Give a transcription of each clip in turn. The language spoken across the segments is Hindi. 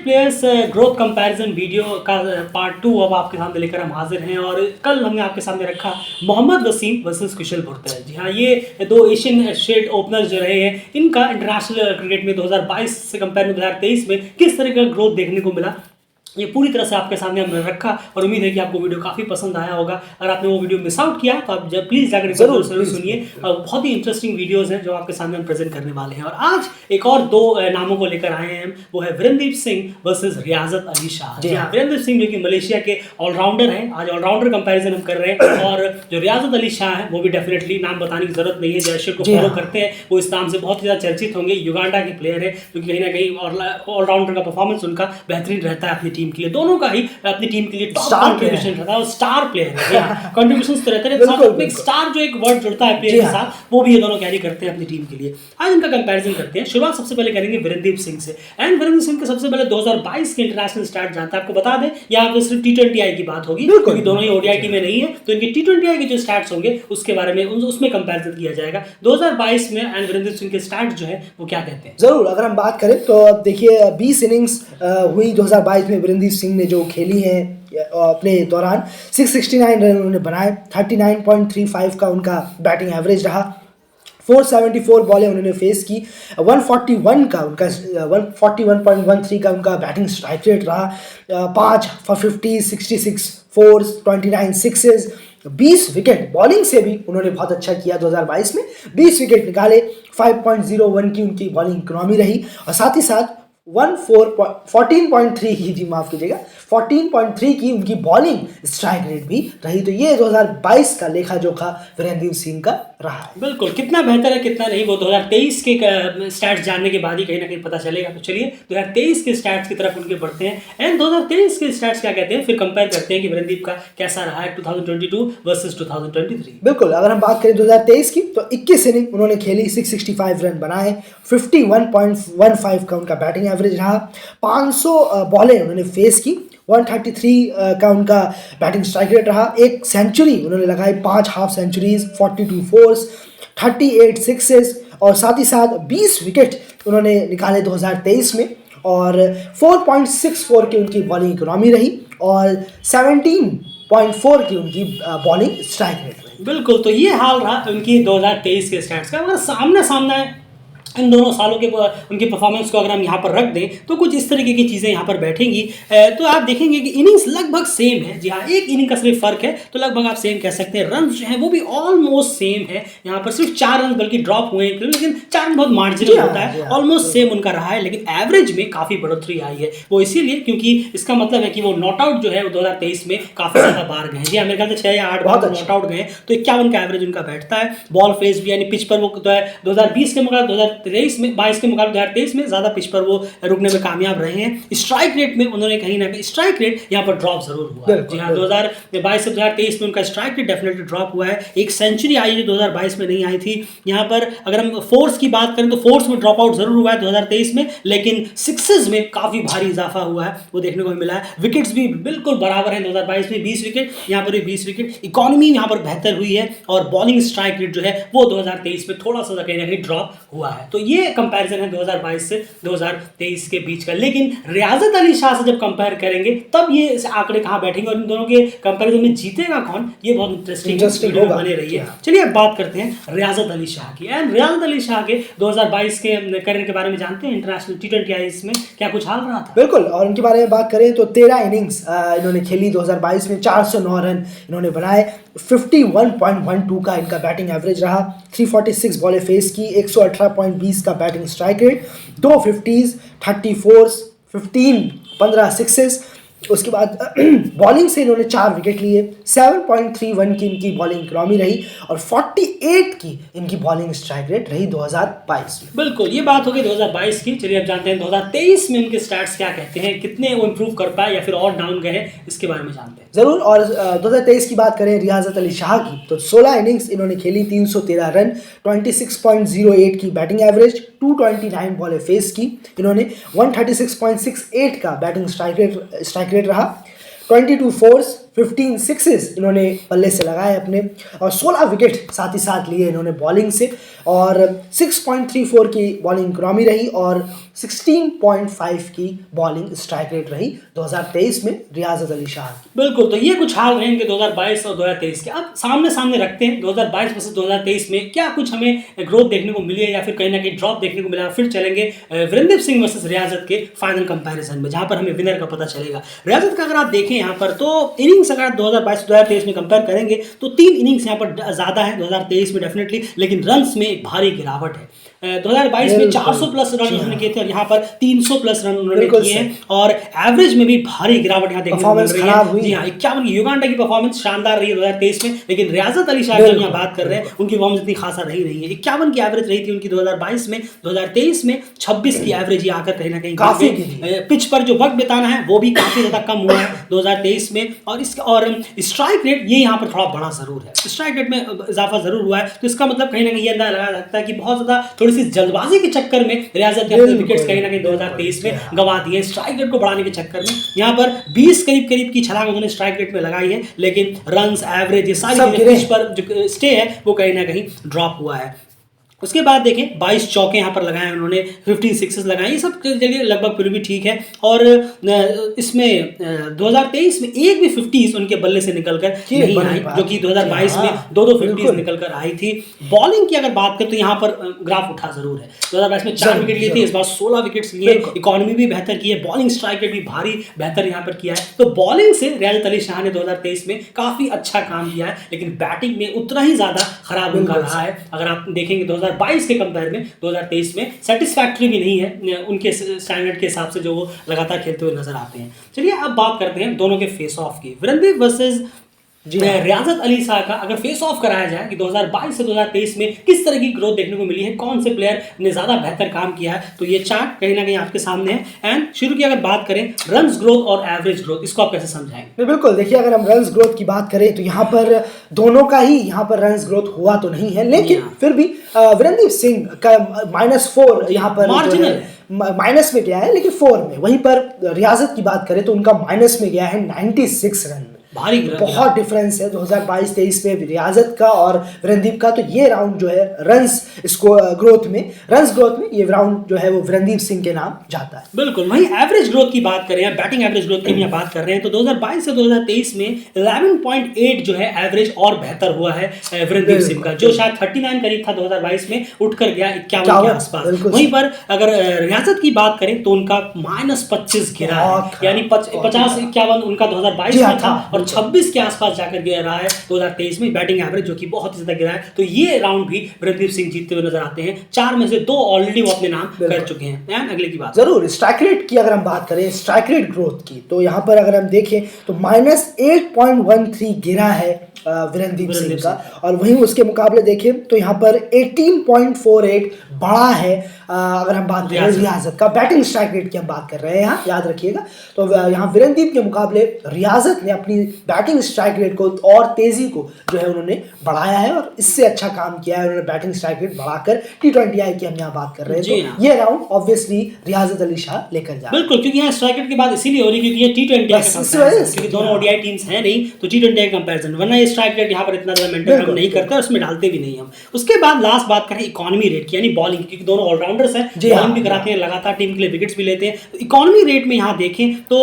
प्लेयर्स ग्रोथ कंपैरिजन वीडियो का पार्ट 2 अब आपके सामने लेकर हम हाजिर हैं। और कल हमने आपके सामने रखा मोहम्मद वसीम वर्सेस कुशल पुरतल। जी हाँ, ये दो एशियन स्टेट ओपनर जो रहे हैं, इनका इंटरनेशनल क्रिकेट में 2022 से कंपेयर में 2023 में किस तरह का ग्रोथ देखने को मिला, ये पूरी तरह से आपके सामने हमने रखा। और उम्मीद है कि आपको वीडियो काफ़ी पसंद आया होगा। अगर आपने वो वीडियो मिस आउट किया तो आप प्लीज़ जाकर जरूर सुनिए। बहुत ही इंटरेस्टिंग वीडियोस हैं जो आपके सामने हम प्रेजेंट करने वाले हैं। और आज एक और दो नामों को लेकर आए हैं हम, वो है विरेंद्रदीप सिंह वर्सेस रियाजत अली शाह। जी हाँ, विरेंद्रदीप सिंह जो कि मलेशिया के ऑलराउंडर हैं, आज ऑलराउंडर कंपेरिजन हम कर रहे हैं। और जो रियाजत अली शाह है वो भी डेफिनेटली नाम बताने की जरूरत नहीं है, जैसे को फॉलो करते हैं वो इस नाम से बहुत ज़्यादा चर्चित होंगे। युगांडा के प्लेयर है, क्योंकि कहीं ना कहीं ऑलराउंडर का परफॉर्मेंस उनका बेहतरीन रहता है अपनी टीम के लिए। दोनों का ही अपनी टीम के लिए टॉप कंट्रीब्यूशन रहता है और स्टार प्लेयर है। कंट्रीब्यूशंस तो रहते हैं, साथ में स्टार जो एक वर्ड जुड़ता है प्लेयर के साथ, वो भी ये दोनों कैरी करते हैं अपनी टीम के लिए। आज इनका कंपैरिजन करते हैं। शुरुआत सबसे पहले करेंगे विरेंद्रदीप सिंह से। एंड विरेंद्रदीप सिंह के सबसे पहले 2022 के इंटरनेशनल स्टार्ट जानते हैं। आपको बता दें यहाँ पे सिर्फ T20I की बात होगी, क्योंकि दोनों ही ODI टीम में नहीं है, तो इनके T20I के जो स्टार्ट्स होंगे उसके बारे में उसमें कंपैरिजन किया जाएगा 2022 में। एंड विरेंद्रदीप सिंह के स्टार्ट जो है वो क्या कहते हैं। जरूर, अगर हम बात करें तो देखिए 20 इनिंग्स हुई 2022 में विरेंद्रदीप सिंह ने जो खेली है अपने दौरान 669 रन उन्होंने बनाए, 39.35 का उनका बैटिंग एवरेज रहा, 474 बॉलें उन्होंने फेस की, 141 का उनका 141.13 का उनका बैटिंग स्ट्राइक रेट रहा, 5 for 50, 66 force, 29 sixes, 20 wicket bowling से भी उन्होंने बहुत अच्छा किया 2022 में, 20 विकेट निकाले, 5.01 की उनकी बॉलिंग इकोनॉमी रही। और साथ ही साथ 14.3 की, जी माफ कीजिएगा, 14.3 की उनकी बॉलिंग स्ट्राइक रेट भी रही। तो ये 2022 का लेखा जोखा विरेंद्रदीप सिंह का रहा है। बिल्कुल, कितना बेहतर है कितना नहीं वो 2023 के स्टैट्स जानने के बाद ही कहीं ना कहीं पता चलेगा। तो चलिए 2023 के स्टैट्स की तरफ उनके बढ़ते हैं। एंड 2023 के स्टैट्स क्या कहते हैं, फिर कंपेयर करते हैं कि विरेंद्रदीप का कैसा रहा है 2022 वर्सेस 2023। बिल्कुल, अगर हम बात करें 2023 की तो 21 इनिंग उन्होंने खेली, 665 रन बनाए, 51.15 का उनका बैटिंग एवरेज रहा, 500 बॉलें उन्होंने फेस की, 133 का उनका बैटिंग स्ट्राइक रेट रहा, एक सेंचुरी उन्होंने लगाई, 5 हाफ सेंचुरीज, 42 फोर्स, 38 सिक्सेस, और साथ ही साथ 20 विकेट उन्होंने निकाले 2023 में, और 4.64 की उनकी बॉलिंग इकोनॉमी रही, और 17.4 की उनकी बॉलिंग स्ट्राइक रेट रही। बिल्कुल, तो ये हाल रहा उनकी 2023 के स्टैट्स का। अगर सामने सामने इन दोनों सालों के उनकी परफॉर्मेंस को अगर हम यहाँ पर रख दें तो कुछ इस तरीके की चीज़ें यहाँ पर बैठेंगी। तो आप देखेंगे कि इनिंग्स लगभग सेम है। जी हाँ, एक इनिंग का सिर्फ फर्क है, तो लगभग आप सेम कह सकते हैं। रन जो है वो भी ऑलमोस्ट सेम है। यहाँ पर सिर्फ 4 रन बल्कि ड्रॉप हुए हैं, लेकिन 4 रन बहुत मार्जिनल होता है, ऑलमोस्ट सेम उनका रहा है। लेकिन एवरेज में काफ़ी बढ़ोतरी आई है, वो इसीलिए क्योंकि इसका मतलब है कि वो नॉट आउट जो है वो 2023 में काफ़ी ज़्यादा बार गए। जी हाँ, मेरे ख्याल से 6 या 8 बार नॉट आउट गए, तो 51 का एवरेज उनका बैठता है। बॉल फेस भी यानी पिच पर वो तो है 2020 के मुकाबले 2023 में 22 के मुकाबले 2023 में ज़्यादा पिच पर वो रुकने में कामयाब रहे हैं। स्ट्राइक रेट में उन्होंने कहीं ना कहीं स्ट्राइक रेट यहाँ पर ड्रॉप जरूर हुआ है। जी हाँ, 2022 से 2023 में उनका स्ट्राइक रेट डेफिनेटली ड्रॉप हुआ है। एक सेंचुरी आई है 2022 में नहीं आई थी। यहाँ पर अगर हम फोर्स की बात करें तो फोर्स में ड्रॉप आउट जरूर हुआ है 2023 में, लेकिन सिक्सेस में काफ़ी भारी इजाफा हुआ है, वो देखने को मिला है। विकेट्स भी बिल्कुल बराबर है 2022 में 20 विकेट, यहाँ पर भी 20 विकेट। इकोनॉमी यहाँ पर बेहतर हुई है और बॉलिंग स्ट्राइक रेट जो है वो 2023 में थोड़ा सा कहीं ना कहीं ड्रॉप हुआ है। तो ये कंपैरिजन है 2022 से 2023 के बीच का। लेकिन रियाजत अली शाह से जब कंपेयर करेंगे तब ये आंकड़े कहाँ बैठेंगे और इन दोनों के कंपैरिजन में जीतेगा कौन, ये बहुत इंटरेस्टिंग बने रही है। चलिए अब बात करते हैं रियाजत अली शाह की। एंड रियाजत अली शाह के 2022 के करियर के बारे में जानते हैं। इंटरनेशनल T20I में क्या कुछ हाल रहा था। बिल्कुल, और इनके बारे में बात करें तो 13 इनिंग्स इन्होंने खेली 2022 में, 409 रन इन्होंने बनाए, 51.12 का इनका बैटिंग एवरेज रहा, 346 बॉलें फेस की, 118.20 का batting strike rate, 2 50s, 30 force, 15 sixes. उसके बाद बॉलिंग से इन्होंने 4 विकेट लिए, 7.31 की इनकी बॉलिंग इकोनॉमी रही, और 48 की इनकी बॉलिंग स्ट्राइक रेट रही 2022 में। बिल्कुल, ये बात होगी 2022 की। चलिए अब जानते हैं 2023 में इनके स्टैट्स क्या कहते हैं, कितने वो इंप्रूव कर पाए या फिर और डाउन गए, इसके बारे में जानते हैं जरूर। और 2023 की बात करें रियाजत अली शाह की तो 16 इनिंग्स इन्होंने खेली, 313 रन, 26.08 की बैटिंग एवरेज, 229 बॉलें फेस की इन्होंने, 136.68 का बैटिंग स्ट्राइक रेट रहा, 22 फोर्स, 15 सिक्सेस इन्होंने बल्ले से लगाए अपने, और 16 विकेट साथ ही साथ लिए इन्होंने बॉलिंग से, और 6.34 की बॉलिंग इकोनॉमी रही और 16.5 की बॉलिंग स्ट्राइक रेट रही 2023 में रियाजत अली शाह की। बिल्कुल, तो ये कुछ हाल रहे इनके 2022 और 2023 के। अब सामने सामने रखते हैं 2022 वर्सेस 2023 में क्या कुछ हमें ग्रोथ देखने को मिली है या फिर कहीं ना कहीं ड्रॉप देखने को मिला। फिर चलेंगे वृंदीप सिंह वर्सेस रियाजत के फाइनल कंपैरिजन में, जहां पर हमें विनर का पता चलेगा। रियाजत का अगर आप देखें यहाँ पर तो इनिंग्स अगर 2022-2023 में कंपेयर करेंगे तो 3 इनिंग्स यहाँ पर ज़्यादा है 2023 में डेफिनेटली, लेकिन रन्स में एक भारी गिरावट है। 2022 में 400 प्लस रन उन्होंने किए थे और यहाँ पर 300 प्लस रन उन्होंने किए हैं, और एवरेज में भी भारी गिरावट यहाँ देखने को मिल रही है। जी हाँ, 51 की युगांडा की परफॉर्मेंस शानदार रही है 2023 में, लेकिन रियाजत अली शाह की यहाँ बात कर रहे हैं उनकी परफॉर्मेंस इतनी खासा रही है। 51 की एवरेज रही थी उनकी 2022 में, 2023 में 26 की एवरेज ये आकर कहीं ना कहीं काफी पिच पर जो वक्त बिताना है वो भी काफी ज्यादा कम हुआ है 2023 में, और स्ट्राइक रेट ये यहाँ पर थोड़ा बड़ा जरूर है, स्ट्राइक रेट में इजाफा जरूर हुआ है। तो इसका मतलब कहीं ना कहीं ये अंदाजा लगाया जाता है कि बहुत ज्यादा थोड़ी सी जल्दबाजी के चक्कर में रियाजत ने अपने विकेट्स कहीं ना कहीं 2023 में गंवा दिए स्ट्राइक रेट को बढ़ाने के चक्कर में। यहाँ पर 20 करीब की छलांग उन्होंने स्ट्राइक रेट में लगाई है, लेकिन रन्स एवरेज ये सारी पिच पर जो स्टे है वो कहीं ना कहीं ड्रॉप हुआ है। उसके बाद देखें 22 चौके यहाँ पर लगाए उन्होंने, 15 सिक्सेस लगाए, ये सब चलिए लगभग फिर भी ठीक है। और इसमें 2023 में एक भी 50s उनके बल्ले से निकलकर नहीं आई, जो कि 2022 में 2 50s निकलकर आई थी। बॉलिंग की अगर बात करें तो यहाँ पर ग्राफ उठा जरूर है, 2022 में 4 विकेट लिए थे, इस बार 16 विकेट्स लिए, इकोनॉमी भी बेहतर की है, बॉलिंग स्ट्राइक रेट भी भारी बेहतर यहाँ पर किया है। तो बॉलिंग से रियाजत अली शाह ने 2023 में काफी अच्छा काम किया है, लेकिन बैटिंग में उतना ही ज्यादा खराब उनका रहा है। अगर आप देखेंगे 2022 के कंपेयर में 2023 में सेटिस्फैक्टरी भी नहीं है उनके स्टैंडर्ड के हिसाब से जो वो लगातार खेलते हुए नजर आते हैं। चलिए अब बात करते हैं दोनों के फेस ऑफ की, वृंदीप वर्सेस रियाजत अली शाह का। अगर फेस ऑफ कराया जाए कि 2022 से 2023 में किस तरह की ग्रोथ देखने को मिली है, कौन से प्लेयर ने ज्यादा बेहतर काम किया है, तो ये चार्ट कहीं ना कहीं आपके सामने है। एंड शुरू की अगर बात करें रन्स ग्रोथ और एवरेज ग्रोथ, इसको आप कैसे समझाएंगे? बिल्कुल, देखिए अगर हम रन्स ग्रोथ की बात करें तो यहाँ पर दोनों का ही यहाँ पर रन्स ग्रोथ हुआ तो नहीं है, लेकिन फिर भी वृंदीप सिंह का -4 यहाँ पर मार्जिनल माइनस में गया है, लेकिन 4 में। वहीं पर रियाजत की बात करें तो उनका माइनस में गया है 96 रन में। भारी बहुत डिफरेंस है 2022-23 में रियाजत का और वृंदीप का। तो ये राउंड जो है रन्स ग्रोथ में ये राउंड जो है वो वृंदीप सिंह के नाम जाता है। बिल्कुल, वहीं एवरेज ग्रोथ की बात करें, बैटिंग एवरेज ग्रोथ की बात कर रहे हैं तो 2022 से 2023 में 11.8 जो है एवरेज और बेहतर हुआ है वृंदीप सिंह का, जो शायद 39 करीब था 2022 में, उठकर गया 51 के आसपास। वहीं पर अगर रियाजत की बात करें तो उनका -25 गिरा है, यानी 50-51 उनका 2022 में था और 26 के आसपास जाकर गया रहा है 2023 में बैटिंग एवरेज, जो कि बहुत ही ज्यादा गिरा है। तो ये राउंड भी वृंदीप सिंह जीतते हुए नजर आते हैं। 4 में से 2 ऑलरेडी वो अपने नाम कर चुके हैं। अगले की बात जरूर स्ट्राइक रेट की अगर हम बात करें, स्ट्राइक रेट ग्रोथ की, तो यहाँ पर अगर हम देखें तो -8.13 गिरा है वृंदीप सिंह का, और वहीं उसके मुकाबले देखें तो यहाँ पर 18.48 बढ़ा है। अगर हम बात करें रियाजत का, बैटिंग स्ट्राइक रेट की हम बात कर रहे हैं यहाँ, याद रखिएगा। तो यहाँ वृंदीप के मुकाबले रियाजत ने अपनी बैटिंग स्ट्राइक रेट को और तेजी को जो है उन्होंने बढ़ाया है, और इससे अच्छा काम किया है उन्होंने बैटिंग स्ट्राइक रेट बढ़ाकर। T20I की हम यहाँ बात कर रहे हैं, तो ये राउंड ऑब्वियसली रियाजत अली शाह लेकर जा। बिल्कुल, क्योंकि यहाँ स्ट्राइक रेट की बात इसीलिए हो रही है क्योंकि ये T20I क्योंकि दोनों ODI टीम्स हैं नहीं, तो T20I कंपैरिजन, वरना स्ट्राइक रेट यहाँ पर इतना ज्यादा मेंटेन हम नहीं करते और उसमें डालते भी नहीं हम। उसके बाद लास्ट बात करें इकोनॉमी रेट की, यानी बॉलिंग, क्योंकि दोनों ऑलराउंडर्स हैं, बॉलिंग भी कराते हैं, लगातार टीम के लिए विकेट्स भी लेते हैं। तो इकोनॉमी रेट में यहाँ देखें तो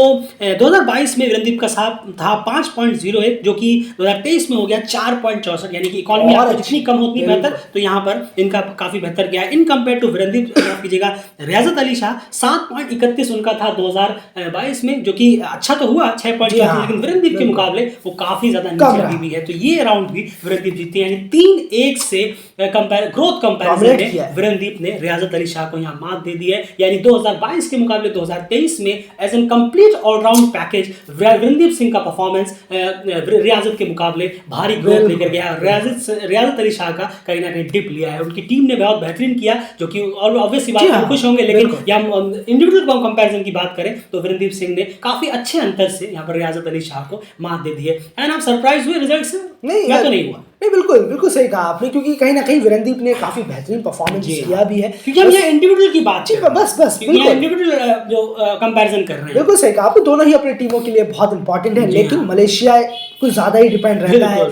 2022 में वृंदीप का साथ था 5.01, जो कि 2023 में हो गया 4.64, यानी कि इकोनॉमी आपको जितनी कम होती है बेहतर, तो यहाँ पर इनका काफी बेहतर गया है इन कंपेयर टू वृंदीप। कीजिएगा रियाजत अली शाह 7.31 उनका था 2022 में, जो कि अच्छा तो हुआ 6.64, लेकिन वृंदीप के मुकाबले वो काफी ज्यादा नीचे भी है। तो ये राउंड भी वृंदीप जीती है, यानी 3-1 से ग्रोथ कंपैरिजन में वृंदीप ने रियाजत अली शाह को यहाँ मात दे दी है। यानी 2022 के मुकाबले 2023 में as an complete all round package Vrindeep Singh का परफॉर्मेंस रियाजत के मुकाबले भारी ग्रोथ लेकर गया। रियाजत अली शाह का कहीं ना कहीं डिप लिया है, उनकी टीम ने बहुत बेहतरीन किया, जो कि ऑब्वियसली बात है खुश होंगे, लेकिन हम इंडिविजुअल कंपैरिजन की बात करें तो वृंदीप सिंह ने काफी अच्छे अंतर से यहाँ पर रियाजत अली शाह को मात दे दी है। एंड आप सरप्राइज हुए रिजल्ट से? नहीं या तो नहीं हुआ? नहीं, बिल्कुल बिल्कुल सही कहा आपने, क्योंकि कहीं ना कहीं विरेंदीप ने काफी बेहतरीन परफॉर्मेंस किया भी है, क्योंकि हम यहाँ इंडिविजुअल की बात जी, बस बिल्कुल इंडिविजुअल जो कंपैरिजन कर रहे हैं। बिल्कुल सही कहा आपने, दोनों ही अपनी टीमों के लिए बहुत इंपॉर्टेंट है, लेकिन मलेशिया कुछ ज्यादा ही डिपेंड रहता है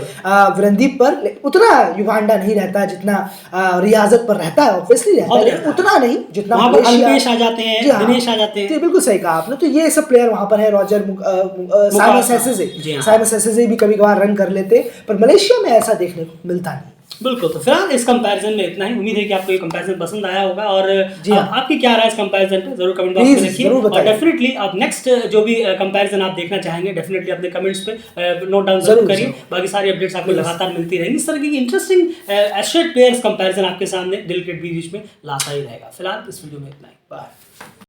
विरेंदीप पर, उतना युगांडा नहीं रहता जितना रियाजत पर रहता है, ऑब्वियसली रहता है, लेकिन उतना नहीं जितना अल्पेश आ जाते हैं, दिनेश आ जाते हैं। जी बिल्कुल सही कहा आपने, तो ये सब प्लेयर वहां पर है, रॉजर साइमन सेसेजे भी कभी कभार रन कर लेते, पर मलेशिया में ऐसा देखने को मिलता नहीं। बिल्कुल, तो फिलहाल इस कंपैरिजन में इतना ही। उम्मीद है कि आपको ये कंपैरिजन पसंद आया होगा, और आपकी क्या राय इस कंपैरिजन पे जरूर कमेंट बॉक्स में रखिए, और डेफिनेटली आप नेक्स्ट जो भी कंपैरिजन आप देखना चाहेंगे डेफिनेटली अपने कमेंट्स पे नोट डाउन जरूर करिए। बाकी सारी अपडेट्स आपको लगातार मिलती रहेंगी, इस तरह की इंटरेस्टिंग एस्ट्रेट प्लेयर्स कंपैरिजन आपके सामने दिल के बीच में लाता ही रहेगा। फिलहाल इस वीडियो में इतना ही, बाय।